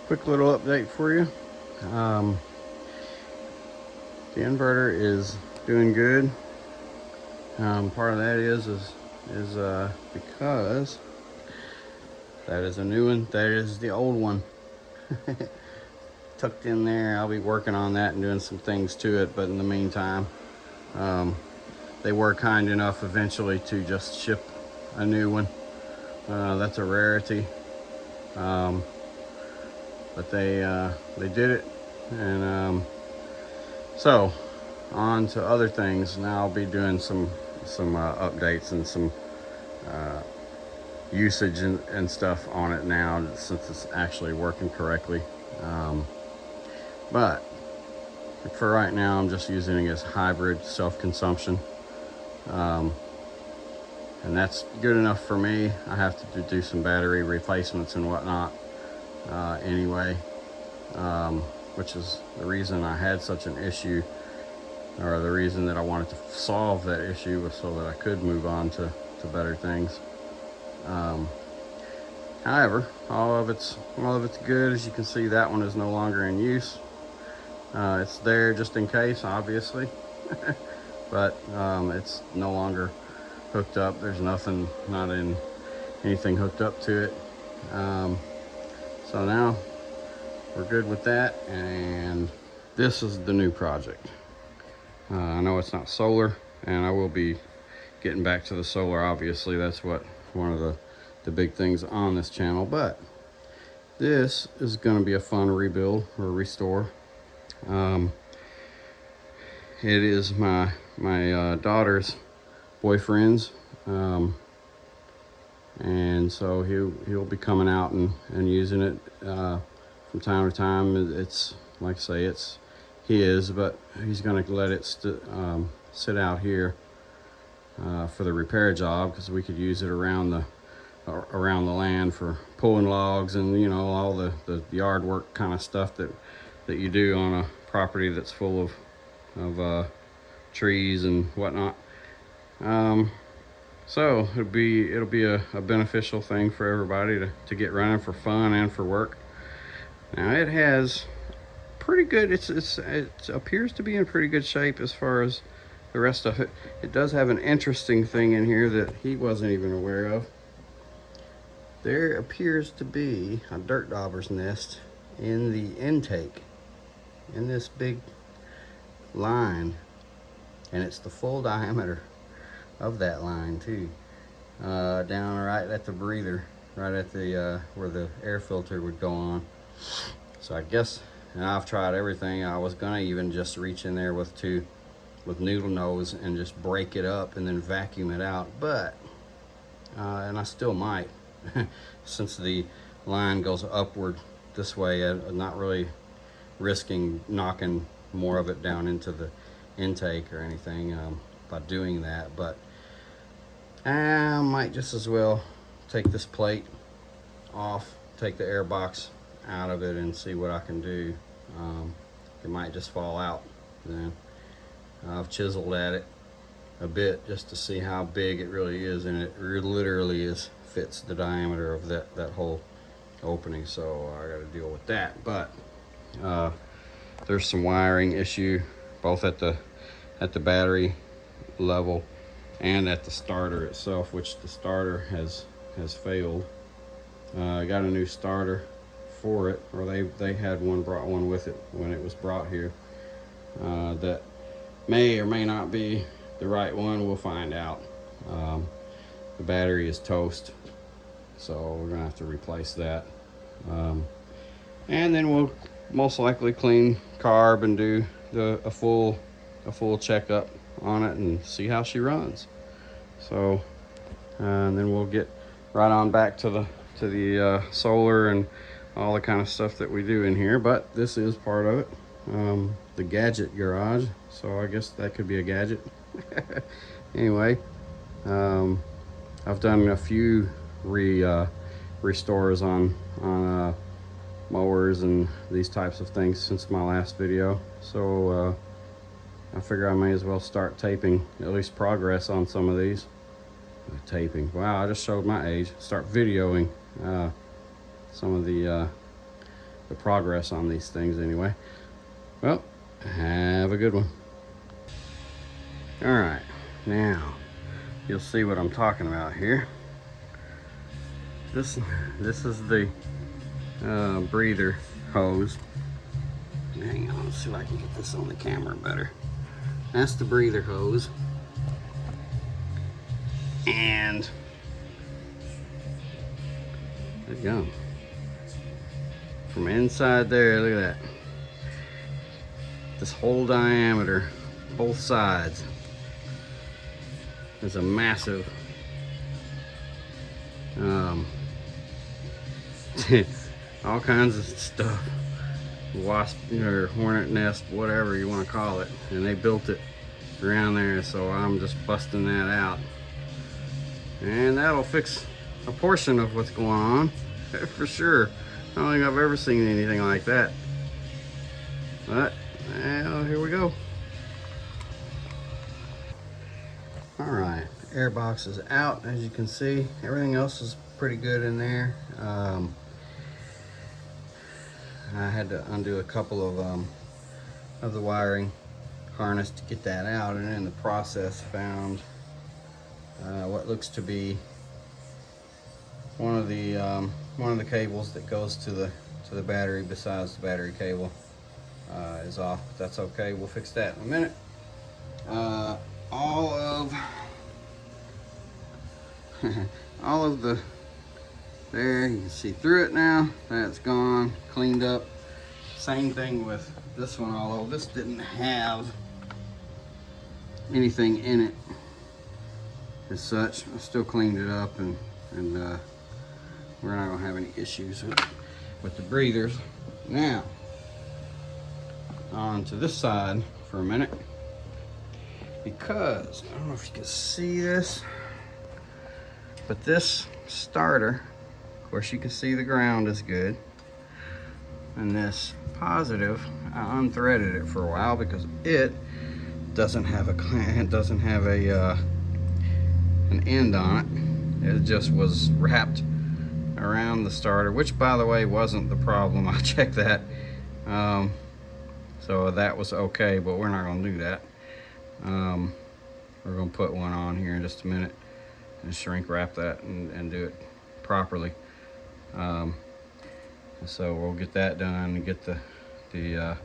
Quick little update for you. The inverter is doing good. Part of that is because that is a new one. That is the old one tucked in there. I'll be working on that and doing some things to it, but in the meantime, they were kind enough eventually to just ship a new one. That's a rarity, but they did it, and so on to other things. Now I'll be doing some updates and some usage and stuff on it now, since it's actually working correctly. But for right now, I'm just using it as hybrid self-consumption, and that's good enough for me. I have to do some battery replacements and whatnot anyway, which is the reason I had such an issue, or the reason that I wanted to solve that issue, was so that I could move on to better things. However, all of it's good. As you can see, that one is no longer in use. It's there just in case, obviously, but it's no longer hooked up. There's not anything hooked up to it. So now we're good with that, and this is the new project. I know it's not solar, and I will be getting back to the solar. Obviously, that's one of the big things on this channel, but this is going to be a fun rebuild or restore. It is my daughter's boyfriend's, and so he'll be coming out and using it from time to time. It's like I say, it's his, but he's going to let it sit out here for the repair job, because we could use it around the land for pulling logs and, you know, all the yard work kind of stuff that you do on a property that's full of trees and whatnot. So it'll be a beneficial thing for everybody to get running for fun and for work. Now it has pretty good, it appears to be in pretty good shape as far as the rest of it. It does have an interesting thing in here that he wasn't even aware of. There appears to be a dirt dauber's nest in the intake, in this big line, and it's the full diameter of that line too, down right at the breather, right at the where the air filter would go on. So I guess, and I've tried everything. I was gonna even just reach in there with needle nose and just break it up and then vacuum it out, but and I still might, since the line goes upward this way. I'm not really risking knocking more of it down into the intake or anything by doing that, but I might just as well take this plate off, take the air box out of it, and see what I can do. It might just fall out then. I've chiseled at it a bit just to see how big it really is, and it literally fits the diameter of that whole opening, so I got to deal with that. But there's some wiring issue both at the battery level and at the starter itself, which the starter has failed. I got a new starter for it, or they had brought one with it when it was brought here, that may or may not be the right one. We'll find out. The battery is toast, so we're gonna have to replace that, and then we'll most likely clean carb and do a full checkup on it and see how she runs. So and then we'll get right on back to the solar and all the kind of stuff that we do in here. But this is part of it, the gadget garage, so I guess that could be a gadget. Anyway, I've done a few restores on mowers and these types of things since my last video, so I figure I may as well start taping at least progress on some of these. Taping, wow, I just showed my age. Start videoing some of the the progress on these things anyway. Well, have a good one. All right, now you'll see what I'm talking about here. This is the breather hose. Hang on, let's see if I can get this on the camera better. That's the breather hose. And there you go. From inside there, look at that. This whole diameter, both sides, is a massive all kinds of stuff, wasp or hornet nest, whatever you want to call it, and they built it around there, so I'm just busting that out, and that'll fix a portion of what's going on for sure. I don't think I've ever seen anything like that, but well, here we go. All right, air box is out. As you can see, everything else is pretty good in there. I had to undo a couple of the wiring harness to get that out, and in the process found what looks to be one of the cables that goes to the battery, besides the battery cable is off, but that's okay. We'll fix that in a minute. All of the, there, you can see through it now. That's gone, cleaned up. Same thing with this one, although this didn't have anything in it as such. I still cleaned it up, and we're not gonna have any issues with the breathers. Now, on to this side for a minute, because I don't know if you can see this, but this starter, of course you can see the ground is good, and this positive, I unthreaded it for a while because it doesn't have an end on it. It just was wrapped around the starter, which by the way wasn't the problem. I checked that, so that was okay, but we're not going to do that. We're going to put one on here in just a minute and shrink wrap that and do it properly. So we'll get that done and get the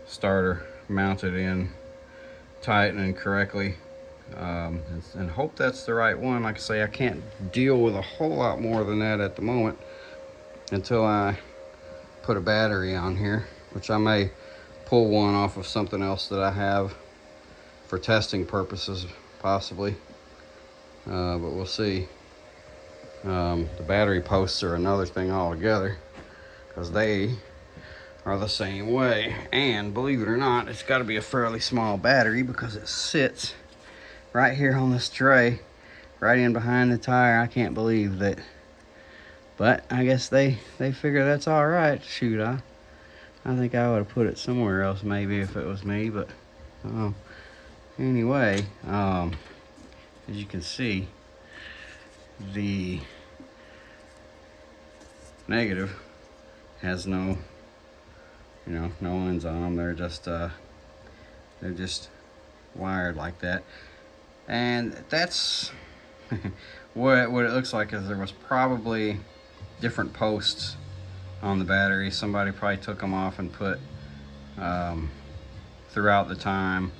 starter mounted in tight and correctly, and hope that's the right one. Like I say, I can't deal with a whole lot more than that at the moment until I put a battery on here, which I may pull one off of something else that I have for testing purposes possibly, but we'll see. The battery posts are another thing altogether, because they are the same way, and believe it or not, it's got to be a fairly small battery because it sits right here on this tray right in behind the tire. I can't believe that, but I guess they figure that's all right. Shoot, I think I would have put it somewhere else maybe if it was me, but anyway, as you can see, the negative has no ends on them. They're just wired like that, and that's what it looks like. Is there was probably different posts on the battery. Somebody probably took them off and put throughout the time.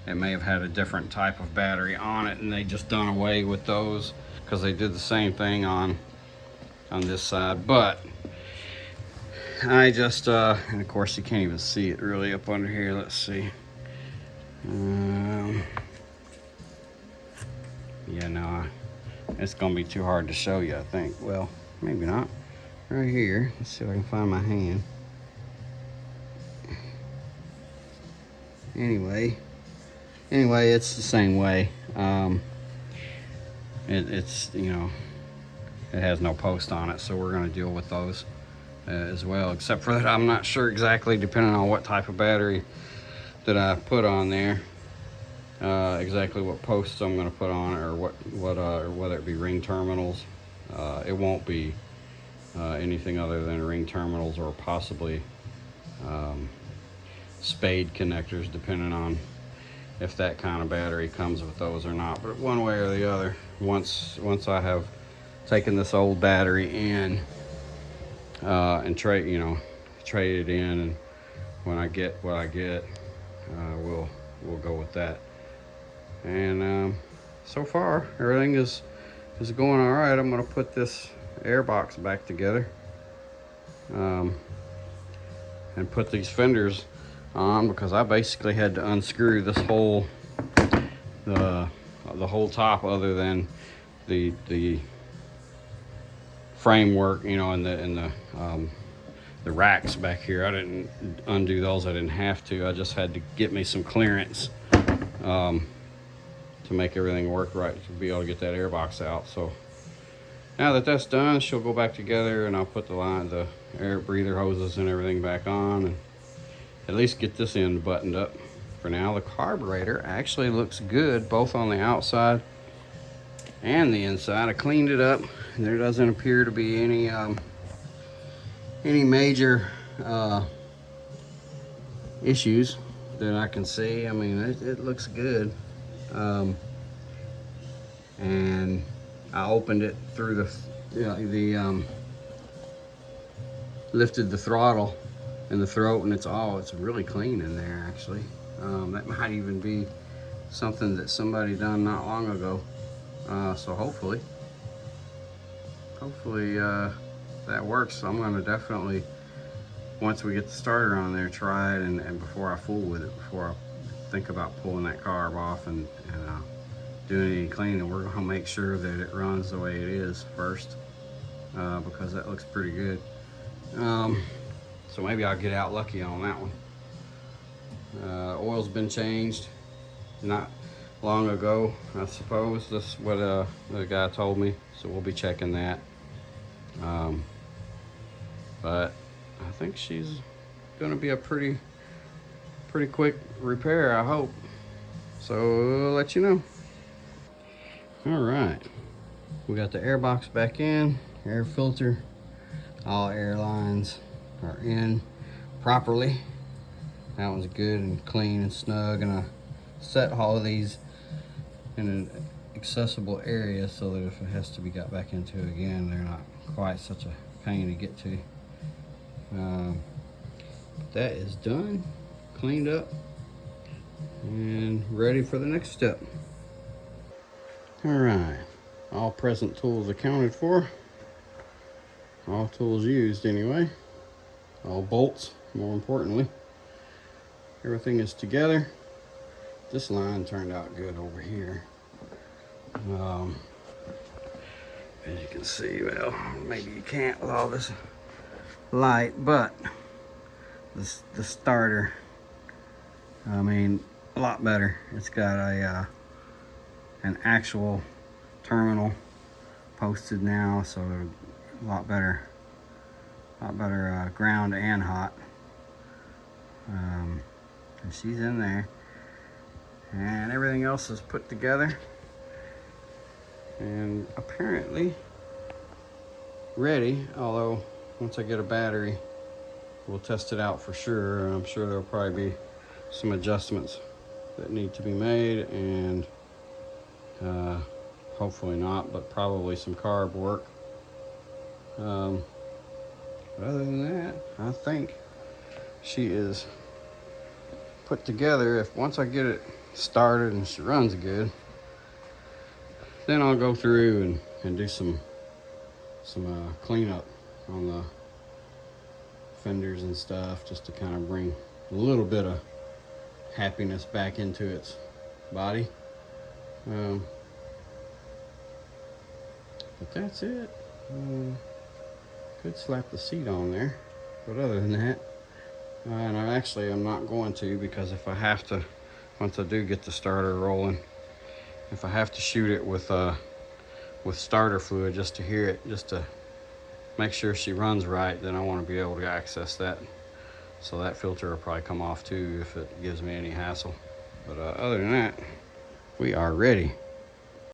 It may have had a different type of battery on it, and they just done away with those because they did the same thing on this side. But I just and of course you can't even see it really up under here. Let's see. Yeah, no, it's gonna be too hard to show you, I think. Well, maybe not. Right here, let's see if I can find my hand. Anyway, it's the same way. It's it has no post on it, so we're going to deal with those as well, except for that I'm not sure exactly, depending on what type of battery that I put on there, exactly what posts I'm going to put on it, or whether it be ring terminals. It won't be anything other than ring terminals or possibly spade connectors, depending on if that kind of battery comes with those or not. But one way or the other, once I have taken this old battery in and trade it in, and when I get what I get, we'll go with that. And so far everything is going all right. I'm going to put this air box back together and put these fenders on, because I basically had to unscrew this whole the whole top, other than the framework, and the racks back here. I didn't undo those. I didn't have to. I just had to get me some clearance to make everything work right, to be able to get that air box out. So now that that's done, she'll go back together, and I'll put the air breather hoses and everything back on, and at least get this end buttoned up. For now, the carburetor actually looks good, both on the outside and the inside. I cleaned it up, and there doesn't appear to be any major issues that I can see. I mean, it looks good. And I opened it through lifted the throttle and the throat, and it's really clean in there, actually. That might even be something that somebody done not long ago. So hopefully that works. I'm gonna definitely, once we get the starter on there, try it, and before I fool with it, before I think about pulling that carb off and doing any cleaning, we're gonna make sure that it runs the way it is first, because that looks pretty good. So maybe I'll get out lucky on that one. Oil's been changed not long ago, I suppose. This is what the guy told me, so we'll be checking that. But I think she's gonna be a pretty quick repair, I hope. So I'll let you know. All right, we got the air box back in, air filter, all air lines are in properly. That one's good and clean and snug, and I set all of these in an accessible area so that if it has to be got back into again, they're not quite such a pain to get to. That is done, cleaned up, and ready for the next step. All right, all present tools accounted for, all tools used anyway, all bolts, more importantly. Everything is together. This line turned out good over here. As you can see, well, maybe you can't with all this light, but the starter, I mean, a lot better. It's got an actual terminal posted now, so a lot better ground and hot. And she's in there, and everything else is put together and apparently ready. Although once I get a battery, we'll test it out for sure. I'm sure there'll probably be some adjustments that need to be made, and hopefully not, but probably some carb work. But other than that, I think she is put together. If once I get it started and she runs good, then I'll go through and do some cleanup on the fenders and stuff, just to kind of bring a little bit of happiness back into its body. But that's it. Could slap the seat on there, but other than that, and I'm not going to, because if I have to, once I do get the starter rolling, if I have to shoot it with starter fluid just to hear it, just to make sure she runs right, then I want to be able to access that. So that filter will probably come off too if it gives me any hassle. But other than that, we are ready.